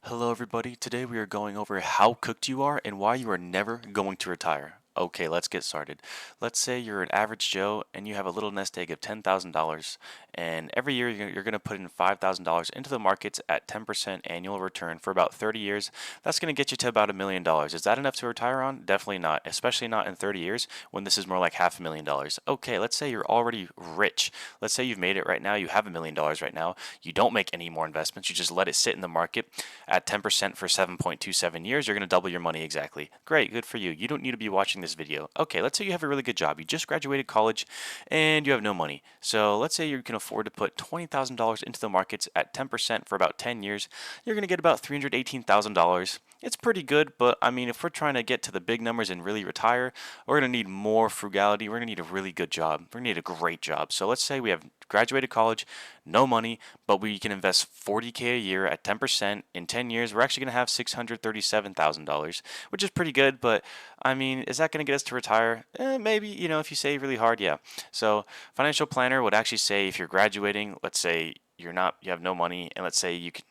Hello, everybody. Today we are going over how cooked you are and why you are never going to retire. Okay, let's get started. Let's say you're an average Joe and you have a little nest egg of $10,000, and every year you're going to put in $5,000 into the markets at 10% annual return for about 30 years. That's going to get you to about $1 million. Is that enough to retire on? Definitely not, especially not in 30 years when this is more like $500,000. Okay, let's say you're already rich. Let's say you've made it right now. You have $1 million right now. You don't make any more investments. You just let it sit in the market at 10% for 7.27 years. You're going to double your money exactly. Great, good for you. You don't need to be watching this video. Okay, let's say you have a really good job. You just graduated college and you have no money. So let's say you can afford to put $20,000 into the markets at 10% for about 10 years. You're going to get about $318,000. It's pretty good, but I mean, if we're trying to get to the big numbers and really retire, we're going to need more frugality. We're going to need a really good job. We're going to need a great job. So let's say we have graduated college, no money, but we can invest 40K a year at 10%. In 10 years, we're actually going to have $637,000, which is pretty good, but I mean, is that going to get us to retire? Maybe, if you save really hard, yeah. So financial planner would actually say if you're graduating, let's say you have no money, and let's say you can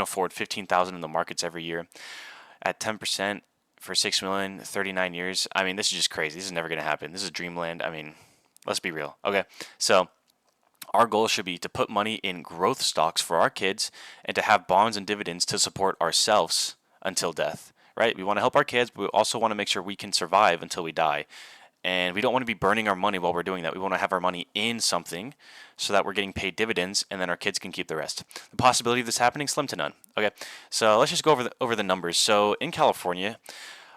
afford 15,000 in the markets every year at 10% for 6 million, 39 years. I mean, this is just crazy. This is never going to happen. This is dreamland. I mean, let's be real. Okay. So our goal should be to put money in growth stocks for our kids and to have bonds and dividends to support ourselves until death, right? We want to help our kids, but we also want to make sure we can survive until we die. And we don't want to be burning our money while we're doing that. We want to have our money in something so that we're getting paid dividends and then our kids can keep the rest. The possibility of this happening, slim to none. Okay, so let's just go over the numbers. So in California,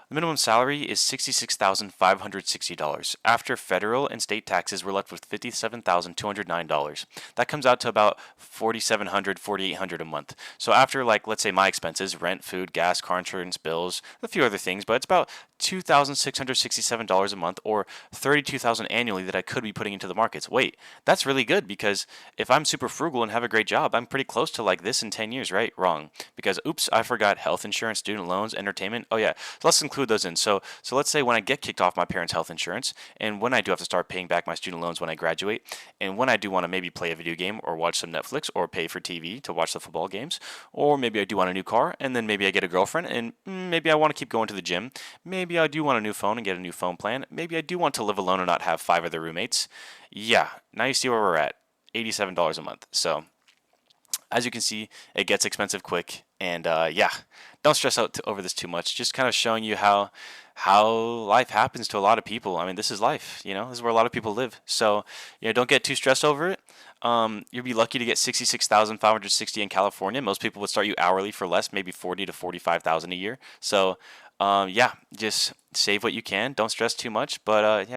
the minimum salary is $66,560. After federal and state taxes, we're left with $57,209. That comes out to about $4,700, $4,800 a month. So after, like, let's say my expenses, rent, food, gas, car insurance, bills, a few other things, but it's about $2,667 a month or $32,000 annually that I could be putting into the markets. Wait, that's really good because if I'm super frugal and have a great job, I'm pretty close to like this in 10 years, right? Wrong. Because oops, I forgot health insurance, student loans, entertainment. Oh yeah. So let's include those in. So let's say when I get kicked off my parents' health insurance and when I do have to start paying back my student loans when I graduate and when I do want to maybe play a video game or watch some Netflix or pay for TV to watch the football games or maybe I do want a new car and then maybe I get a girlfriend and maybe I want to keep going to the gym. Maybe I do want a new phone and get a new phone plan. Maybe I do want to live alone and not have 5 other roommates. Yeah, now you see where we're at. $87 a month. So as you can see, it gets expensive quick. And yeah, don't stress out over this too much. Just kind of showing you how life happens to a lot of people. I mean, this is life. This is where a lot of people live. So don't get too stressed over it. You'll be lucky to get 66,560 in California. Most people would start you hourly for less, maybe 40 to 45,000 a year. So yeah, just save what you can. Don't stress too much. But yeah.